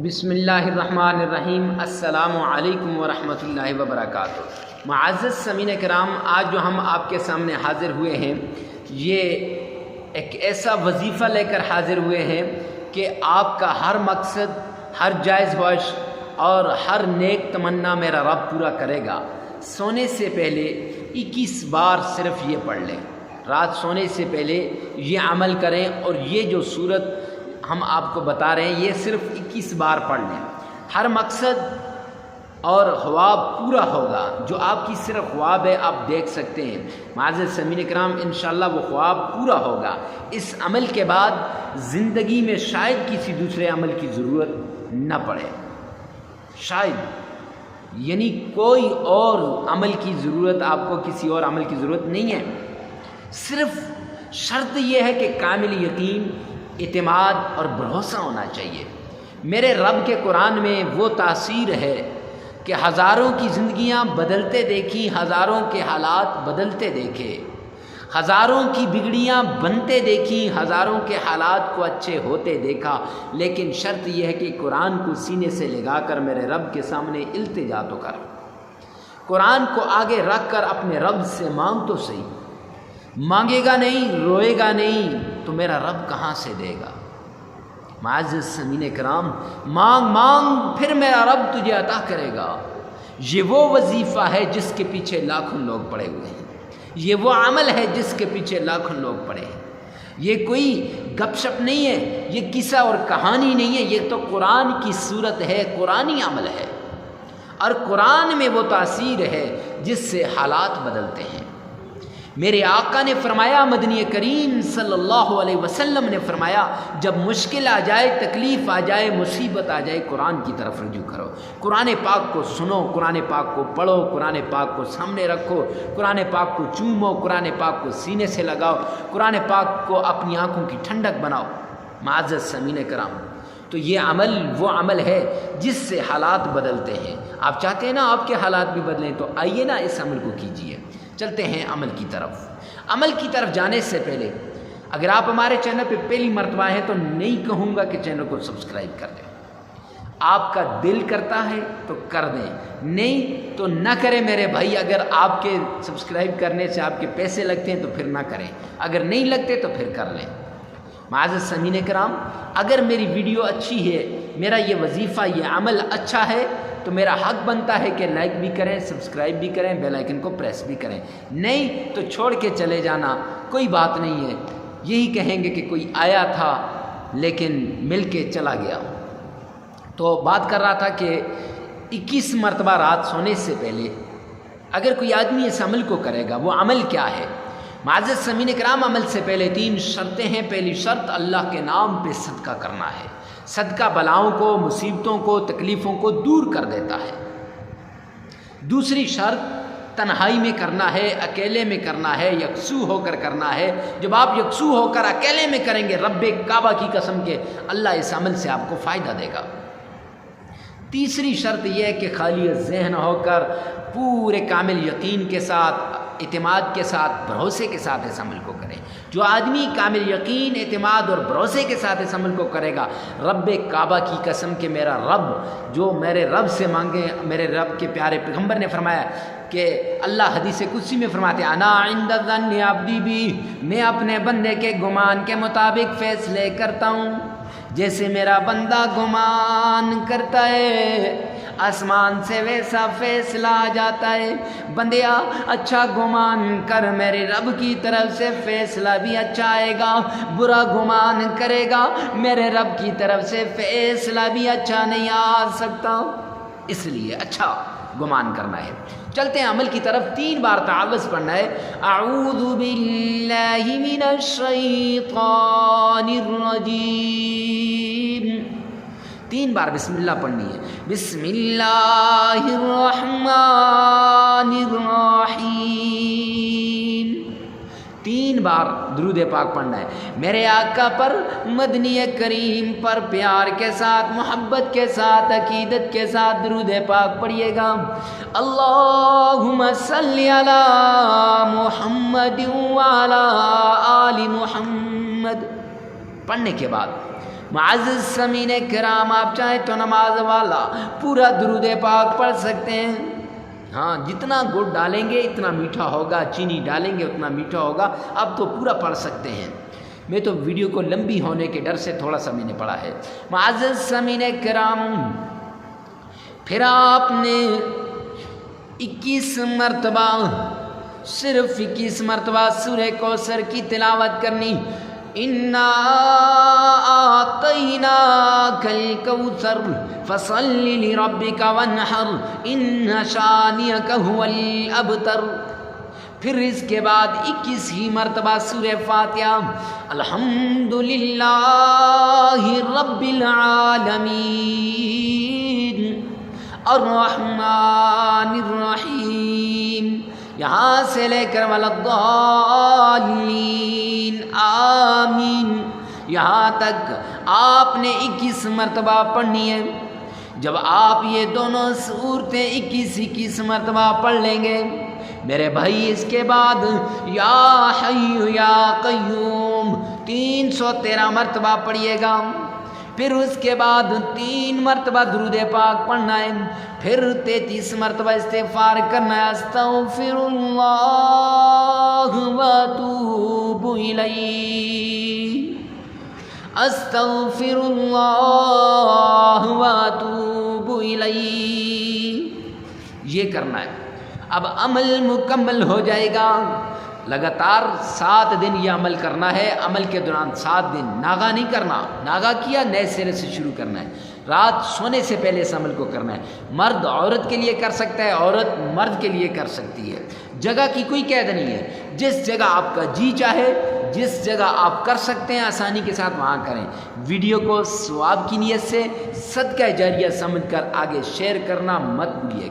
بسم اللہ الرحمن الرحیم۔ السلام علیکم ورحمۃ اللہ وبرکاتہ۔ معزز سامعین کرام، آج جو ہم آپ کے سامنے حاضر ہوئے ہیں، یہ ایک ایسا وظیفہ لے کر حاضر ہوئے ہیں کہ آپ کا ہر مقصد، ہر جائز خواہش اور ہر نیک تمنا میرا رب پورا کرے گا۔ سونے سے پہلے 21 بار صرف یہ پڑھ لیں، رات سونے سے پہلے یہ عمل کریں، اور یہ جو صورت ہم آپ کو بتا رہے ہیں یہ صرف 21 بار پڑھ لیں۔ ہر مقصد اور خواب پورا ہوگا۔ جو آپ کی صرف خواب ہے آپ دیکھ سکتے ہیں معزز سامعین کرام، انشاءاللہ وہ خواب پورا ہوگا۔ اس عمل کے بعد زندگی میں شاید کسی دوسرے عمل کی ضرورت نہ پڑے، شاید، یعنی کوئی اور عمل کی ضرورت، آپ کو کسی اور عمل کی ضرورت نہیں ہے۔ صرف شرط یہ ہے کہ کامل یقین، اعتماد اور بھروسہ ہونا چاہیے۔ میرے رب کے قرآن میں وہ تاثیر ہے کہ ہزاروں کی زندگیاں بدلتے دیکھی، ہزاروں کے حالات بدلتے دیکھے، ہزاروں کی بگڑیاں بنتے دیکھی، ہزاروں کے حالات کو اچھے ہوتے دیکھا، لیکن شرط یہ ہے کہ قرآن کو سینے سے لگا کر میرے رب کے سامنے التجا تو کر، قرآن کو آگے رکھ کر اپنے رب سے مانگ تو صحیح۔ مانگے گا نہیں، روئے گا نہیں تو میرا رب کہاں سے دے گا؟ معزز سامعین کرام، مانگ مانگ پھر میرا رب تجھے عطا کرے گا۔ یہ وہ وظیفہ ہے جس کے پیچھے لاکھوں لوگ پڑے ہوئے ہیں، یہ وہ عمل ہے جس کے پیچھے لاکھوں لوگ پڑے ہیں۔ یہ کوئی گپ شپ نہیں ہے، یہ قصہ اور کہانی نہیں ہے، یہ تو قرآن کی صورت ہے، قرآنی عمل ہے، اور قرآن میں وہ تاثیر ہے جس سے حالات بدلتے ہیں۔ میرے آقا نے فرمایا، مدنی کریم صلی اللہ علیہ وسلم نے فرمایا، جب مشکل آ جائے، تکلیف آ جائے، مصیبت آ جائے، قرآن کی طرف رجوع کرو، قرآن پاک کو سنو، قرآن پاک کو پڑھو، قرآن پاک کو سامنے رکھو، قرآن پاک کو چومو، قرآن پاک کو سینے سے لگاؤ، قرآن پاک کو اپنی آنکھوں کی ٹھنڈک بناؤ۔ معزز سامعین کرام، تو یہ عمل وہ عمل ہے جس سے حالات بدلتے ہیں۔ آپ چاہتے ہیں نا آپ کے حالات بھی بدلیں، تو آئیے نا اس عمل کو کیجیے۔ چلتے ہیں عمل کی طرف۔ عمل کی طرف جانے سے پہلے اگر آپ ہمارے چینل پہ پہلی مرتبہ ہیں تو نہیں کہوں گا کہ چینل کو سبسکرائب کر دیں۔ آپ کا دل کرتا ہے تو کر دیں، نہیں تو نہ کریں میرے بھائی۔ اگر آپ کے سبسکرائب کرنے سے آپ کے پیسے لگتے ہیں تو پھر نہ کریں، اگر نہیں لگتے تو پھر کر لیں۔ معزز سامعین کرام، اگر میری ویڈیو اچھی ہے، میرا یہ وظیفہ، یہ عمل اچھا ہے، تو میرا حق بنتا ہے کہ لائک بھی کریں، سبسکرائب بھی کریں، بیل آئیکن کو پریس بھی کریں۔ نہیں تو چھوڑ کے چلے جانا، کوئی بات نہیں ہے، یہی کہیں گے کہ کوئی آیا تھا لیکن مل کے چلا گیا۔ تو بات کر رہا تھا کہ 21 مرتبہ رات سونے سے پہلے اگر کوئی آدمی اس عمل کو کرے گا، وہ عمل کیا ہے؟ معزز سامعین کرام، عمل سے پہلے 3 شرطیں ہیں۔ پہلی شرط، اللہ کے نام پہ صدقہ کرنا ہے۔ صدقہ بلاؤں کو، مصیبتوں کو، تکلیفوں کو دور کر دیتا ہے۔ دوسری شرط، تنہائی میں کرنا ہے، اکیلے میں کرنا ہے، یکسو ہو کر کرنا ہے۔ جب آپ یکسو ہو کر اکیلے میں کریں گے، رب کعبہ کی قسم کے اللہ اس عمل سے آپ کو فائدہ دے گا۔ تیسری شرط یہ ہے کہ خالی ذہن ہو کر پورے کامل یقین کے ساتھ، اعتماد کے ساتھ، بھروسے کے ساتھ اس عمل کو کریں۔ جو آدمی کامل یقین، اعتماد اور بھروسے کے ساتھ اس عمل کو کرے گا، رب کعبہ کی قسم کہ میرا رب جو میرے رب سے مانگے، میرے رب کے پیارے پیغمبر نے فرمایا کہ اللہ حدیث قدسی میں فرماتے ہیں، انا عند ظن عبدی بی، میں اپنے بندے کے گمان کے مطابق فیصلے کرتا ہوں، جیسے میرا بندہ گمان کرتا ہے آسمان سے ویسا فیصلہ آ جاتا ہے۔ بندیا اچھا گمان کر، میرے رب کی طرف سے فیصلہ بھی اچھا آئے گا۔ برا گمان کرے گا، میرے رب کی طرف سے فیصلہ بھی اچھا نہیں آ سکتا، اس لیے اچھا گمان کرنا ہے۔ چلتے ہیں عمل کی طرف۔ 3 بار تعوذ پڑھنا ہے، اعوذ باللہ من الشیطان الرجیم۔ 3 بار بسم اللہ پڑھنی ہے، بسم اللہ الرحمن الرحیم۔ 3 بار درود پاک پڑھنا ہے۔ میرے آقا پر، مدنی کریم پر پیار کے ساتھ، محبت کے ساتھ، عقیدت کے ساتھ درود پاک پڑھیے گا۔ اللہم صلی علی محمد وعلی آل محمد۔ پڑھنے کے بعد معزز سامعین کرام، آپ چاہیں تو نماز والا پورا درود پاک پڑھ سکتے ہیں۔ ہاں، جتنا گڑ ڈالیں گے اتنا میٹھا ہوگا، چینی ڈالیں گے اتنا میٹھا ہوگا، اب تو پورا پڑھ سکتے ہیں۔ میں تو ویڈیو کو لمبی ہونے کے ڈر سے تھوڑا سا میں نے پڑھا ہے۔ معزز سامعین کرام، پھر آپ نے 21 مرتبہ، صرف 21 مرتبہ سورہ کوثر کی تلاوت کرنی۔ اِنَّا أَعْطَيْنَاكَ الْكَوْثَرَ فَصَلِّ لِرَبِّكَ وَانْحَرْ إِنَّ شَانِئَكَ هُوَ الْأَبْتَرُ۔ پھر اس کے بعد 21 ہی مرتبہ سورہ فاتحہ، الحمدللہ رب العالمین الرحمن الرحیم، یہاں سے لے کر ولضالین آمین، یہاں تک آپ نے 21 مرتبہ پڑھنی ہے۔ جب آپ یہ دونوں سورتیں 21 مرتبہ پڑھ لیں گے میرے بھائی، اس کے بعد یا حی یا قیوم 313 مرتبہ پڑھیے گا۔ پھر اس کے بعد 3 مرتبہ درود پاک پڑھنا ہے، پھر 33 مرتبہ استغفار کرنا ہے، استغفر اللہ واتوب الیہ، استغفر اللہ واتوب الیہ، یہ کرنا ہے۔ اب عمل مکمل ہو جائے گا، لگاتار 7 دن یہ عمل کرنا ہے۔ عمل کے دوران 7 دن ناغا نہیں کرنا، ناغا کیا نئے سرے سے شروع کرنا ہے، رات سونے سے پہلے اس عمل کو کرنا ہے۔ مرد عورت کے لیے کر سکتا ہے، عورت مرد کے لیے کر سکتی ہے، جگہ کی کوئی قید نہیں ہے، جس جگہ آپ کا جی چاہے، جس جگہ آپ کر سکتے ہیں آسانی کے ساتھ وہاں کریں۔ ویڈیو کو ثواب کی نیت سے صدقہ جاریہ سمجھ کر آگے شیئر کرنا مت بھولیے گا۔